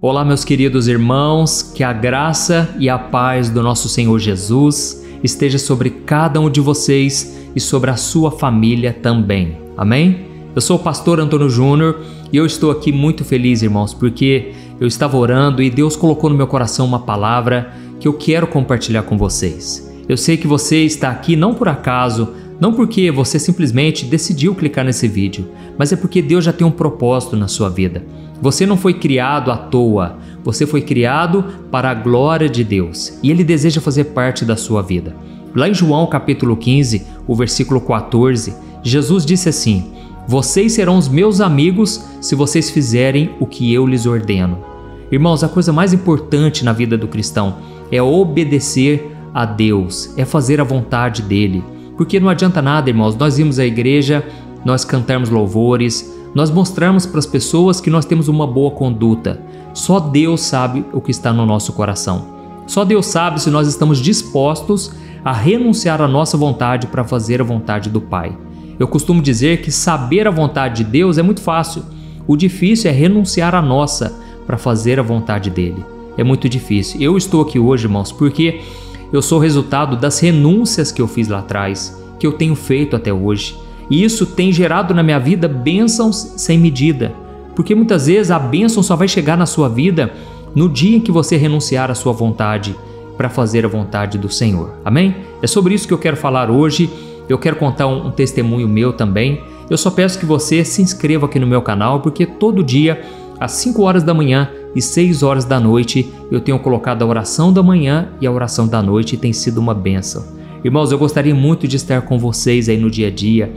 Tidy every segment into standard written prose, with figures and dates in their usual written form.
Olá, meus queridos irmãos, que a graça e a paz do nosso Senhor Jesus esteja sobre cada um de vocês e sobre a sua família também. Amém? Eu sou o pastor Antônio Júnior e eu estou aqui muito feliz, irmãos, porque eu estava orando e Deus colocou no meu coração uma palavra que eu quero compartilhar com vocês. Eu sei que você está aqui não por acaso, não porque você simplesmente decidiu clicar nesse vídeo, mas é porque Deus já tem um propósito na sua vida. Você não foi criado à toa, você foi criado para a glória de Deus e Ele deseja fazer parte da sua vida. Lá em João capítulo 15, o versículo 14, Jesus disse assim: "Vocês serão os meus amigos se vocês fizerem o que eu lhes ordeno." Irmãos, a coisa mais importante na vida do cristão é obedecer a Deus, é fazer a vontade dEle. Porque não adianta nada, irmãos, nós irmos à igreja, nós cantarmos louvores, nós mostrarmos para as pessoas que nós temos uma boa conduta. Só Deus sabe o que está no nosso coração. Só Deus sabe se nós estamos dispostos a renunciar à nossa vontade para fazer a vontade do Pai. Eu costumo dizer que saber a vontade de Deus é muito fácil. O difícil é renunciar à nossa para fazer a vontade dEle. É muito difícil. Eu estou aqui hoje, irmãos, porque eu sou resultado das renúncias que eu fiz lá atrás, que eu tenho feito até hoje. E isso tem gerado na minha vida bênçãos sem medida. Porque muitas vezes a bênção só vai chegar na sua vida no dia em que você renunciar à sua vontade para fazer a vontade do Senhor. Amém? É sobre isso que eu quero falar hoje. Eu quero contar um testemunho meu também. Eu só peço que você se inscreva aqui no meu canal, porque todo dia, às 5 horas da manhã e 6 horas da noite, eu tenho colocado a oração da manhã e a oração da noite e tem sido uma bênção. Irmãos, eu gostaria muito de estar com vocês aí no dia a dia,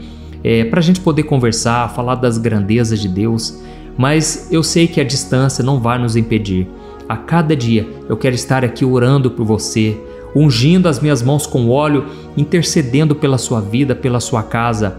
para a gente poder conversar, falar das grandezas de Deus, mas eu sei que a distância não vai nos impedir. A cada dia eu quero estar aqui orando por você, ungindo as minhas mãos com óleo, intercedendo pela sua vida, pela sua casa.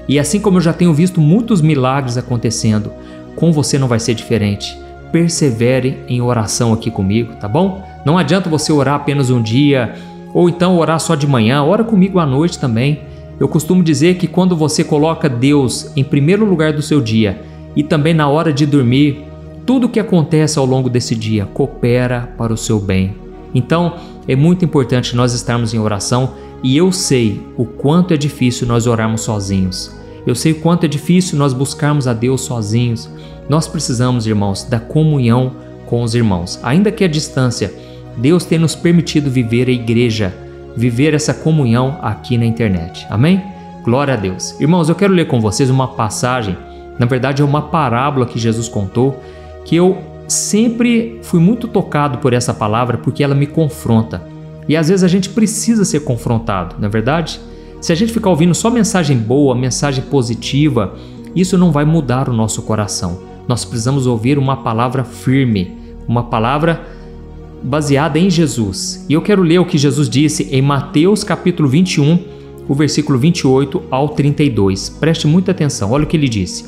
E assim como eu já tenho visto muitos milagres acontecendo, com você não vai ser diferente. Persevere em oração aqui comigo, tá bom? Não adianta você orar apenas um dia, ou então orar só de manhã, ora comigo à noite também. Eu costumo dizer que quando você coloca Deus em primeiro lugar do seu dia e também na hora de dormir, tudo o que acontece ao longo desse dia coopera para o seu bem. Então, é muito importante nós estarmos em oração e eu sei o quanto é difícil nós orarmos sozinhos. Eu sei o quanto é difícil nós buscarmos a Deus sozinhos. Nós precisamos, irmãos, da comunhão com os irmãos. Ainda que à distância, Deus tem nos permitido viver a igreja, viver essa comunhão aqui na internet. Amém? Glória a Deus. Irmãos, eu quero ler com vocês uma passagem, na verdade é uma parábola que Jesus contou, que eu sempre fui muito tocado por essa palavra porque ela me confronta. E às vezes a gente precisa ser confrontado, não é verdade? Se a gente ficar ouvindo só mensagem boa, mensagem positiva, isso não vai mudar o nosso coração. Nós precisamos ouvir uma palavra firme, uma palavra baseada em Jesus. E eu quero ler o que Jesus disse em Mateus capítulo 21, o versículo 28 ao 32. Preste muita atenção, olha o que ele disse.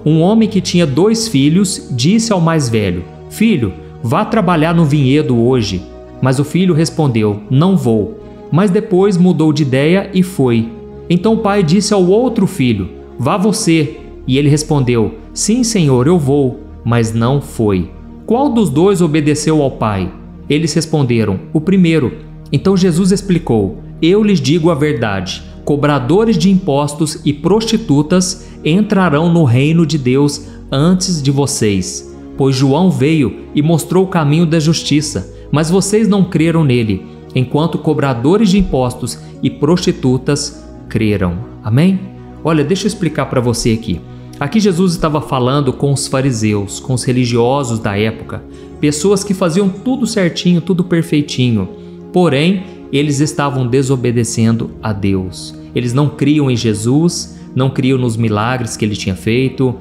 Um homem que tinha 2 filhos disse ao mais velho: "Filho, vá trabalhar no vinhedo hoje." Mas o filho respondeu: "Não vou." Mas depois mudou de ideia e foi. Então o pai disse ao outro filho: "Vá você." E ele respondeu: "Sim, senhor, eu vou." Mas não foi. Qual dos 2 obedeceu ao pai? Eles responderam: "O primeiro." Então Jesus explicou: "Eu lhes digo a verdade. Cobradores de impostos e prostitutas entrarão no reino de Deus antes de vocês. Pois João veio e mostrou o caminho da justiça, mas vocês não creram nele, enquanto cobradores de impostos e prostitutas creram." Amém? Olha, deixa eu explicar para você aqui. Aqui Jesus estava falando com os fariseus, com os religiosos da época, pessoas que faziam tudo certinho, tudo perfeitinho. Porém, eles estavam desobedecendo a Deus. Eles não criam em Jesus, não criam nos milagres que ele tinha feito.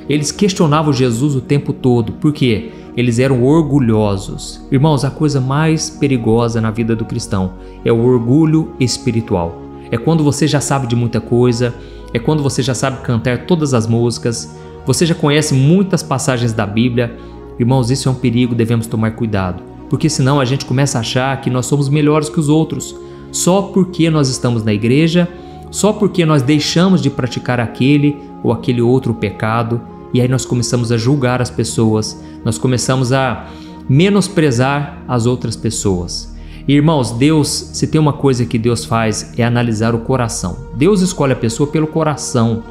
Eles questionavam Jesus o tempo todo. Por quê? Eles eram orgulhosos. Irmãos, a coisa mais perigosa na vida do cristão é o orgulho espiritual. É quando você já sabe de muita coisa, é quando você já sabe cantar todas as músicas, você já conhece muitas passagens da Bíblia. Irmãos, isso é um perigo, devemos tomar cuidado, porque senão a gente começa a achar que nós somos melhores que os outros, só porque nós estamos na igreja, só porque nós deixamos de praticar aquele ou aquele outro pecado. E aí nós começamos a julgar as pessoas, nós começamos a menosprezar as outras pessoas. E, irmãos, Deus, se tem uma coisa que Deus faz, é analisar o coração. Deus escolhe a pessoa pelo coração.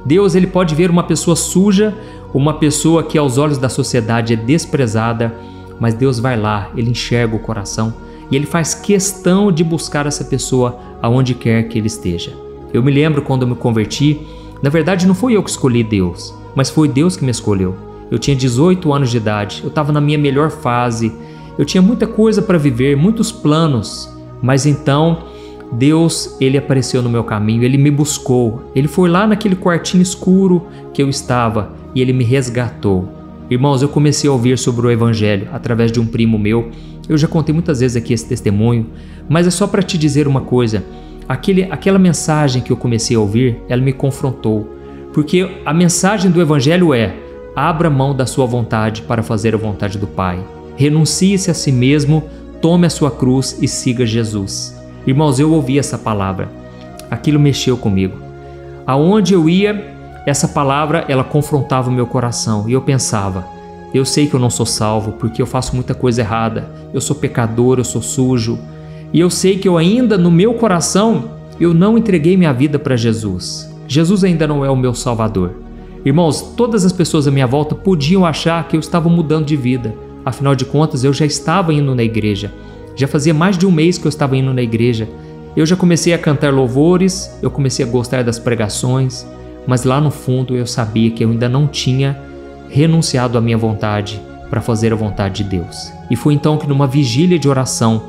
Deus, ele pode ver uma pessoa suja, uma pessoa que aos olhos da sociedade é desprezada, mas Deus vai lá, ele enxerga o coração e ele faz questão de buscar essa pessoa aonde quer que ele esteja. Eu me lembro quando eu me converti, na verdade não fui eu que escolhi Deus, mas foi Deus que me escolheu. Eu tinha 18 anos de idade, eu estava na minha melhor fase, eu tinha muita coisa para viver, muitos planos, mas então Deus, ele apareceu no meu caminho, ele me buscou, ele foi lá naquele quartinho escuro que eu estava e ele me resgatou. Irmãos, eu comecei a ouvir sobre o Evangelho através de um primo meu. Eu já contei muitas vezes aqui esse testemunho, mas é só para te dizer uma coisa. Aquela mensagem que eu comecei a ouvir, ela me confrontou. Porque a mensagem do Evangelho é: abra mão da sua vontade para fazer a vontade do Pai. Renuncie-se a si mesmo, tome a sua cruz e siga Jesus. Irmãos, eu ouvi essa palavra. Aquilo mexeu comigo. Aonde eu ia, essa palavra, ela confrontava o meu coração. E eu pensava, eu sei que eu não sou salvo porque eu faço muita coisa errada. Eu sou pecador, eu sou sujo. E eu sei que eu ainda, no meu coração, eu não entreguei minha vida para Jesus. Jesus ainda não é o meu Salvador. Irmãos, todas as pessoas à minha volta podiam achar que eu estava mudando de vida. Afinal de contas, eu já estava indo na igreja. Já fazia mais de um mês que eu estava indo na igreja. Eu já comecei a cantar louvores, eu comecei a gostar das pregações, mas lá no fundo eu sabia que eu ainda não tinha renunciado à minha vontade para fazer a vontade de Deus. E foi então que numa vigília de oração,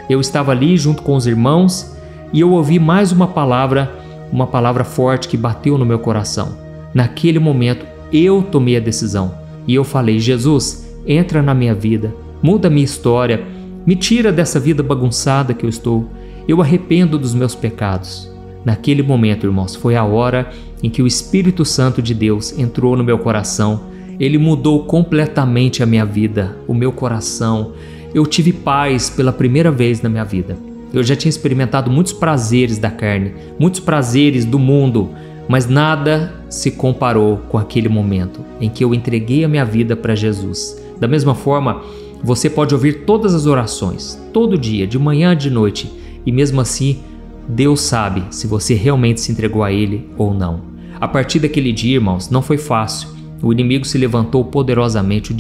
eu estava ali junto com os irmãos e eu ouvi mais uma palavra forte que bateu no meu coração. Naquele momento eu tomei a decisão e eu falei: Jesus, entra na minha vida, muda a minha história, me tira dessa vida bagunçada que eu estou, eu arrependo dos meus pecados. Naquele momento, irmãos, foi a hora em que o Espírito Santo de Deus entrou no meu coração. Ele mudou completamente a minha vida, o meu coração. Eu tive paz pela primeira vez na minha vida. Eu já tinha experimentado muitos prazeres da carne, muitos prazeres do mundo, mas nada se comparou com aquele momento em que eu entreguei a minha vida para Jesus. Da mesma forma, você pode ouvir todas as orações, todo dia, de manhã, de noite, e mesmo assim, Deus sabe se você realmente se entregou a Ele ou não. A partir daquele dia, irmãos, não foi fácil. O inimigo se levantou poderosamente,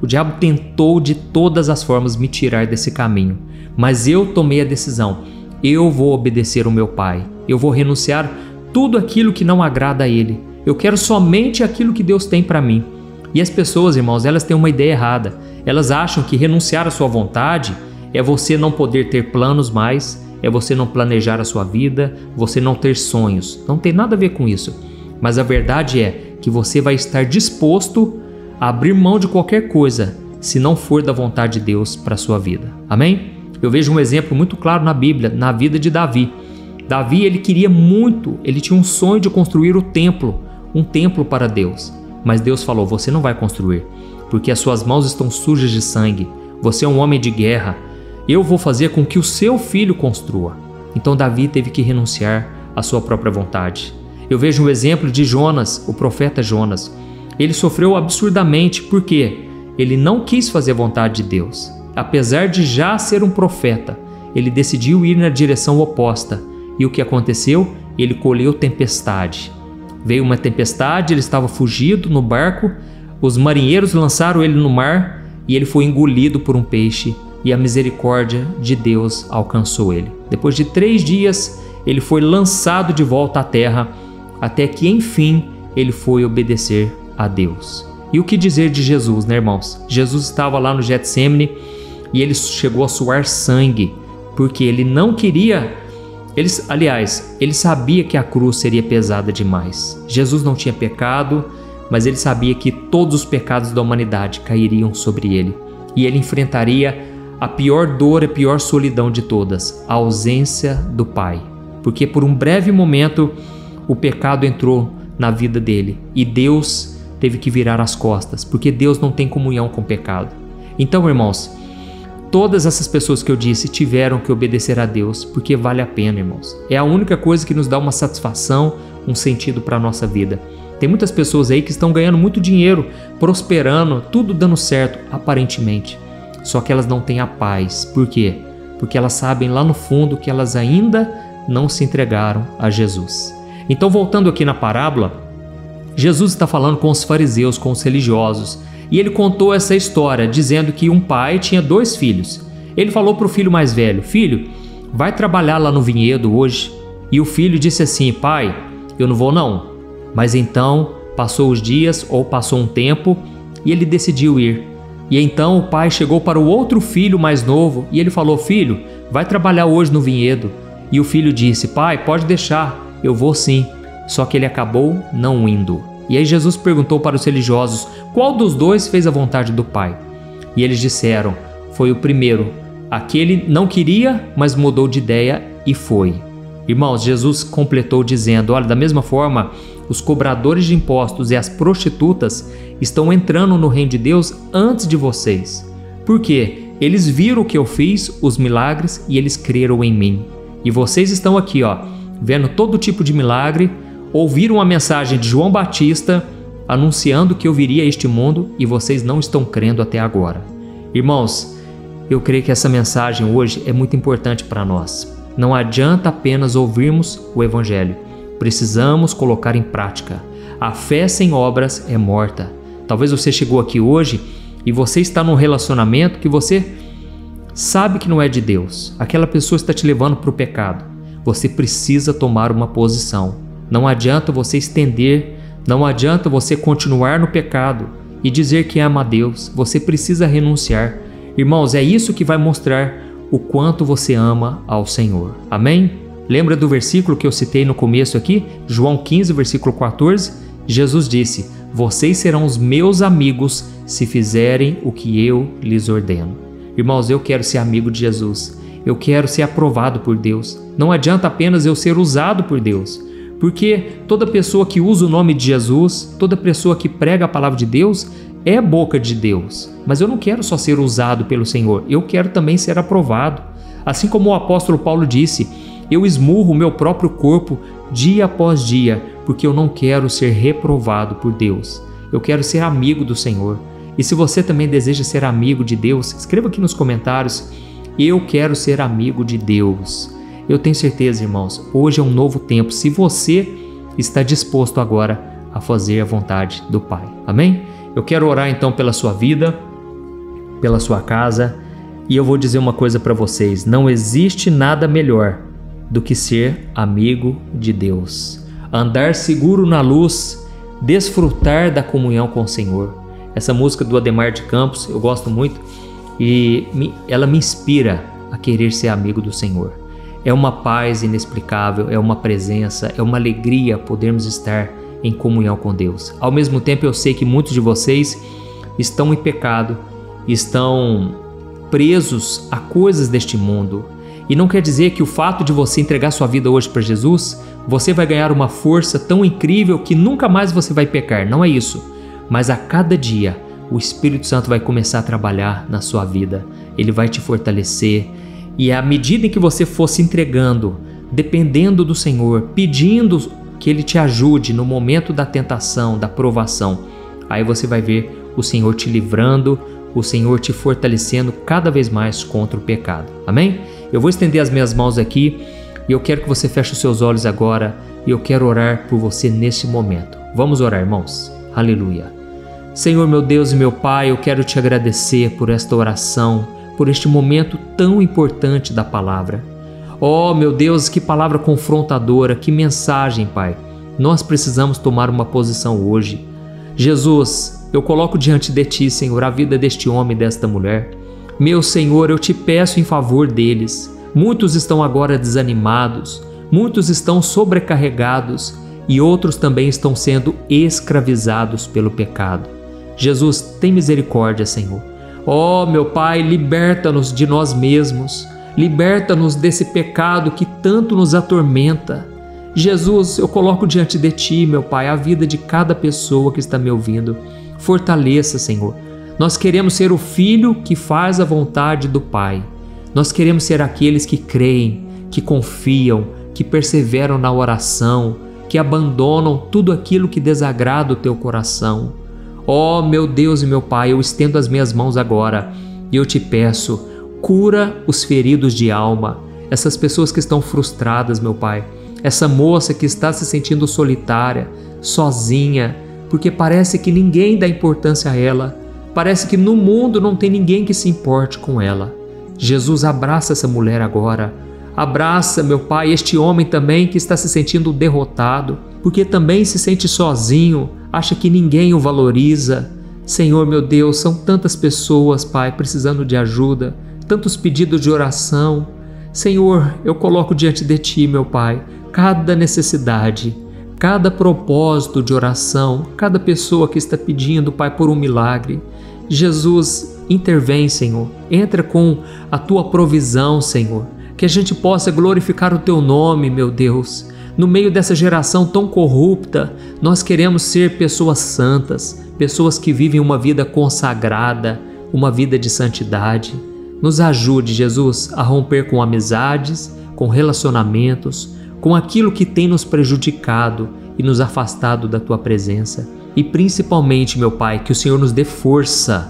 o diabo tentou de todas as formas me tirar desse caminho, mas eu tomei a decisão: eu vou obedecer o meu Pai, eu vou renunciar tudo aquilo que não agrada a Ele, eu quero somente aquilo que Deus tem para mim. E as pessoas, irmãos, elas têm uma ideia errada. Elas acham que renunciar à sua vontade é você não poder ter planos mais, é você não planejar a sua vida, você não ter sonhos. Não tem nada a ver com isso. Mas a verdade é que você vai estar disposto a abrir mão de qualquer coisa se não for da vontade de Deus para a sua vida. Amém? Eu vejo um exemplo muito claro na Bíblia, na vida de Davi. Davi, ele queria muito, ele tinha um sonho de construir um templo para Deus. Mas Deus falou: você não vai construir, porque as suas mãos estão sujas de sangue. Você é um homem de guerra. Eu vou fazer com que o seu filho construa. Então Davi teve que renunciar à sua própria vontade. Eu vejo um exemplo de Jonas, o profeta Jonas. Ele sofreu absurdamente porque ele não quis fazer a vontade de Deus. Apesar de já ser um profeta, ele decidiu ir na direção oposta. E o que aconteceu? Ele colheu tempestade. Veio uma tempestade, ele estava fugido no barco, os marinheiros lançaram ele no mar e ele foi engolido por um peixe e a misericórdia de Deus alcançou ele. Depois de 3 dias, ele foi lançado de volta à terra, até que enfim ele foi obedecer a Deus. E o que dizer de Jesus, né, irmãos? Jesus estava lá no Getsêmani e ele chegou a suar sangue, porque ele não queria... Ele sabia que a cruz seria pesada demais. Jesus não tinha pecado, mas ele sabia que todos os pecados da humanidade cairiam sobre ele. E ele enfrentaria a pior dor, a pior solidão de todas, a ausência do Pai. Porque por um breve momento o pecado entrou na vida dele e Deus teve que virar as costas, porque Deus não tem comunhão com o pecado. Então, irmãos, todas essas pessoas que eu disse tiveram que obedecer a Deus, porque vale a pena, irmãos. É a única coisa que nos dá uma satisfação, um sentido para a nossa vida. Tem muitas pessoas aí que estão ganhando muito dinheiro, prosperando, tudo dando certo, aparentemente. Só que elas não têm a paz. Por quê? Porque elas sabem lá no fundo que elas ainda não se entregaram a Jesus. Então, voltando aqui na parábola, Jesus está falando com os fariseus, com os religiosos, e ele contou essa história, dizendo que um pai tinha 2 filhos. Ele falou para o filho mais velho: filho, vai trabalhar lá no vinhedo hoje. E o filho disse assim: pai, eu não vou não. Mas então passou os dias, ou passou um tempo, e ele decidiu ir. E então o pai chegou para o outro filho mais novo e ele falou: filho, vai trabalhar hoje no vinhedo. E o filho disse: pai, pode deixar, eu vou sim. Só que ele acabou não indo. E aí Jesus perguntou para os religiosos qual dos 2 fez a vontade do pai. E eles disseram: foi o primeiro. Aquele não queria, mas mudou de ideia e foi. Irmãos, Jesus completou dizendo: olha, da mesma forma, os cobradores de impostos e as prostitutas estão entrando no reino de Deus antes de vocês. Por quê? Eles viram o que eu fiz, os milagres, e eles creram em mim. E vocês estão aqui, vendo todo tipo de milagre, ouviram a mensagem de João Batista anunciando que eu viria a este mundo e vocês não estão crendo até agora. Irmãos, eu creio que essa mensagem hoje é muito importante para nós. Não adianta apenas ouvirmos o Evangelho. Precisamos colocar em prática. A fé sem obras é morta. Talvez você chegou aqui hoje e você está num relacionamento que você sabe que não é de Deus. Aquela pessoa está te levando para o pecado. Você precisa tomar uma posição. Não adianta você estender, não adianta você continuar no pecado e dizer que ama a Deus. Você precisa renunciar. Irmãos, é isso que vai mostrar o quanto você ama ao Senhor. Amém? Lembra do versículo que eu citei no começo aqui? João 15, versículo 14? Jesus disse: vocês serão os meus amigos se fizerem o que eu lhes ordeno. Irmãos, eu quero ser amigo de Jesus. Eu quero ser aprovado por Deus. Não adianta apenas eu ser usado por Deus. Porque toda pessoa que usa o nome de Jesus, toda pessoa que prega a palavra de Deus, é boca de Deus. Mas eu não quero só ser usado pelo Senhor, eu quero também ser aprovado. Assim como o apóstolo Paulo disse: eu esmurro o meu próprio corpo dia após dia, porque eu não quero ser reprovado por Deus. Eu quero ser amigo do Senhor. E se você também deseja ser amigo de Deus, escreva aqui nos comentários: eu quero ser amigo de Deus. Eu tenho certeza, irmãos, hoje é um novo tempo, se você está disposto agora a fazer a vontade do Pai. Amém? Eu quero orar então pela sua vida, pela sua casa, e eu vou dizer uma coisa para vocês: não existe nada melhor do que ser amigo de Deus. Andar seguro na luz, desfrutar da comunhão com o Senhor. Essa música do Ademar de Campos eu gosto muito e ela me inspira a querer ser amigo do Senhor. É uma paz inexplicável, é uma presença, é uma alegria podermos estar em comunhão com Deus. Ao mesmo tempo, eu sei que muitos de vocês estão em pecado, estão presos a coisas deste mundo. E não quer dizer que o fato de você entregar sua vida hoje para Jesus, você vai ganhar uma força tão incrível que nunca mais você vai pecar. Não é isso. Mas a cada dia, o Espírito Santo vai começar a trabalhar na sua vida. Ele vai te fortalecer. E à medida em que você for se entregando, dependendo do Senhor, pedindo que Ele te ajude no momento da tentação, da provação, aí você vai ver o Senhor te livrando, o Senhor te fortalecendo cada vez mais contra o pecado. Amém? Eu vou estender as minhas mãos aqui e eu quero que você feche os seus olhos agora e eu quero orar por você nesse momento. Vamos orar, irmãos? Aleluia. Senhor, meu Deus e meu Pai, eu quero te agradecer por esta oração, por este momento tão importante da palavra. Oh, meu Deus, que palavra confrontadora, que mensagem, Pai. Nós precisamos tomar uma posição hoje. Jesus, eu coloco diante de Ti, Senhor, a vida deste homem e desta mulher. Meu Senhor, eu te peço em favor deles. Muitos estão agora desanimados, muitos estão sobrecarregados e outros também estão sendo escravizados pelo pecado. Jesus, tem misericórdia, Senhor. Oh, meu Pai, liberta-nos de nós mesmos, liberta-nos desse pecado que tanto nos atormenta. Jesus, eu coloco diante de Ti, meu Pai, a vida de cada pessoa que está me ouvindo. Fortaleça, Senhor. Nós queremos ser o filho que faz a vontade do Pai. Nós queremos ser aqueles que creem, que confiam, que perseveram na oração, que abandonam tudo aquilo que desagrada o teu coração. Ó meu Deus e meu Pai, eu estendo as minhas mãos agora e eu te peço, cura os feridos de alma, essas pessoas que estão frustradas, meu Pai, essa moça que está se sentindo solitária, sozinha, porque parece que ninguém dá importância a ela, parece que no mundo não tem ninguém que se importe com ela. Jesus, abraça essa mulher agora, abraça, meu Pai, este homem também que está se sentindo derrotado, porque também se sente sozinho, acha que ninguém o valoriza. Senhor, meu Deus, são tantas pessoas, Pai, precisando de ajuda, tantos pedidos de oração. Senhor, eu coloco diante de Ti, meu Pai, cada necessidade, cada propósito de oração, cada pessoa que está pedindo, Pai, por um milagre. Jesus, intervém, Senhor, entra com a Tua provisão, Senhor, que a gente possa glorificar o Teu nome, meu Deus. No meio dessa geração tão corrupta, nós queremos ser pessoas santas, pessoas que vivem uma vida consagrada, uma vida de santidade. Nos ajude, Jesus, a romper com amizades, com relacionamentos, com aquilo que tem nos prejudicado e nos afastado da Tua presença. E principalmente, meu Pai, que o Senhor nos dê força,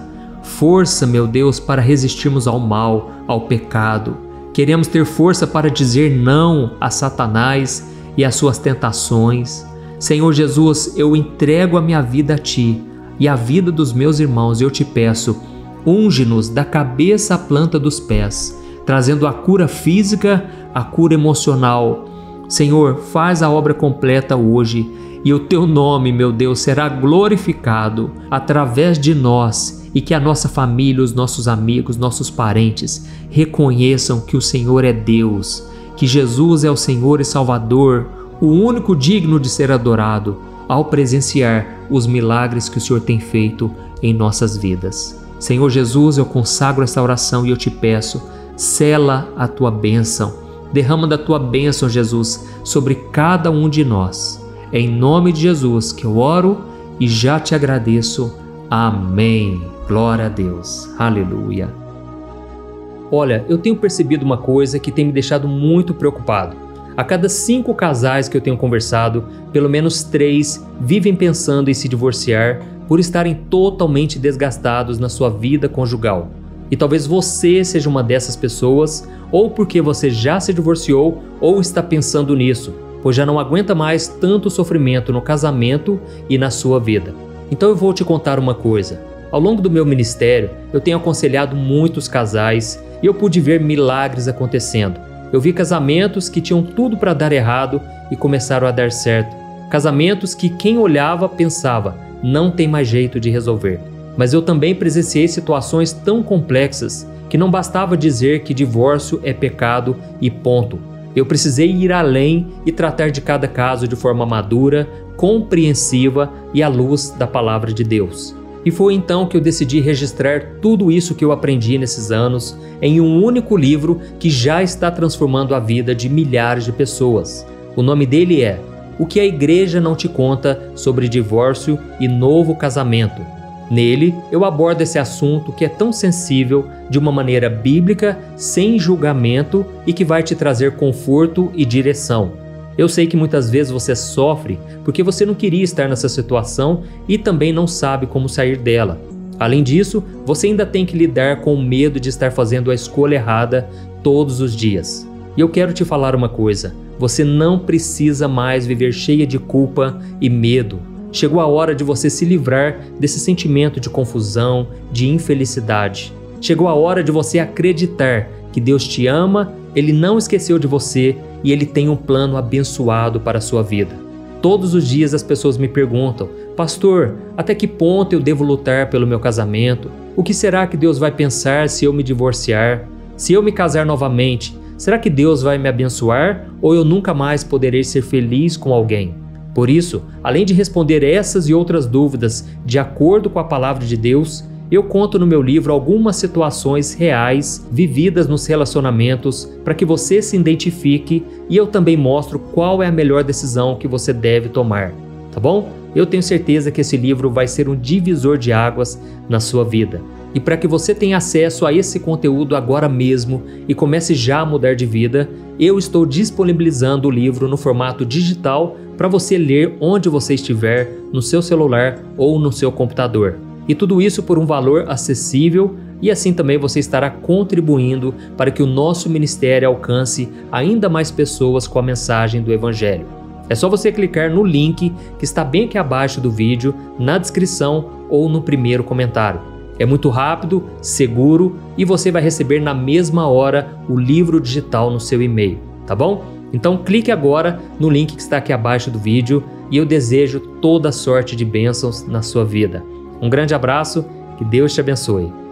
meu Deus, para resistirmos ao mal, ao pecado. Queremos ter força para dizer não a Satanás e às suas tentações. Senhor Jesus, eu entrego a minha vida a Ti e a vida dos meus irmãos. Eu te peço, unge-nos da cabeça à planta dos pés, trazendo a cura física, a cura emocional. Senhor, faz a obra completa hoje e o Teu nome, meu Deus, será glorificado através de nós e que a nossa família, os nossos amigos, nossos parentes reconheçam que o Senhor é Deus, que Jesus é o Senhor e Salvador, o único digno de ser adorado, ao presenciar os milagres que o Senhor tem feito em nossas vidas. Senhor Jesus, eu consagro esta oração e eu te peço, sela a Tua bênção, derrama da Tua bênção, Jesus, sobre cada um de nós. É em nome de Jesus que eu oro e já te agradeço. Amém. Glória a Deus. Aleluia. Olha, eu tenho percebido uma coisa que tem me deixado muito preocupado. A cada 5 casais que eu tenho conversado, pelo menos 3 vivem pensando em se divorciar por estarem totalmente desgastados na sua vida conjugal. E talvez você seja uma dessas pessoas, ou porque você já se divorciou ou está pensando nisso, pois já não aguenta mais tanto sofrimento no casamento e na sua vida. Então eu vou te contar uma coisa. Ao longo do meu ministério, eu tenho aconselhado muitos casais e eu pude ver milagres acontecendo. Eu vi casamentos que tinham tudo para dar errado e começaram a dar certo. Casamentos que quem olhava pensava, não tem mais jeito de resolver. Mas eu também presenciei situações tão complexas que não bastava dizer que divórcio é pecado e ponto. Eu precisei ir além e tratar de cada caso de forma madura, compreensiva e à luz da palavra de Deus. E foi então que eu decidi registrar tudo isso que eu aprendi nesses anos em um único livro que já está transformando a vida de milhares de pessoas. O nome dele é O que a Igreja Não Te Conta sobre Divórcio e Novo Casamento. Nele, eu abordo esse assunto que é tão sensível de uma maneira bíblica, sem julgamento e que vai te trazer conforto e direção. Eu sei que muitas vezes você sofre porque você não queria estar nessa situação e também não sabe como sair dela. Além disso, você ainda tem que lidar com o medo de estar fazendo a escolha errada todos os dias. E eu quero te falar uma coisa, você não precisa mais viver cheia de culpa e medo. Chegou a hora de você se livrar desse sentimento de confusão, de infelicidade. Chegou a hora de você acreditar que Deus te ama, Ele não esqueceu de você e Ele tem um plano abençoado para a sua vida. Todos os dias as pessoas me perguntam, pastor, até que ponto eu devo lutar pelo meu casamento? O que será que Deus vai pensar se eu me divorciar? Se eu me casar novamente, será que Deus vai me abençoar ou eu nunca mais poderei ser feliz com alguém? Por isso, além de responder essas e outras dúvidas de acordo com a palavra de Deus, eu conto no meu livro algumas situações reais vividas nos relacionamentos para que você se identifique e eu também mostro qual é a melhor decisão que você deve tomar, tá bom? Eu tenho certeza que esse livro vai ser um divisor de águas na sua vida. E para que você tenha acesso a esse conteúdo agora mesmo e comece já a mudar de vida, eu estou disponibilizando o livro no formato digital para você ler onde você estiver, no seu celular ou no seu computador. E tudo isso por um valor acessível, e assim também você estará contribuindo para que o nosso ministério alcance ainda mais pessoas com a mensagem do Evangelho. É só você clicar no link que está bem aqui abaixo do vídeo, na descrição ou no primeiro comentário. É muito rápido, seguro e você vai receber na mesma hora o livro digital no seu e-mail, tá bom? Então clique agora no link que está aqui abaixo do vídeo e eu desejo toda sorte de bênçãos na sua vida. Um grande abraço, que Deus te abençoe.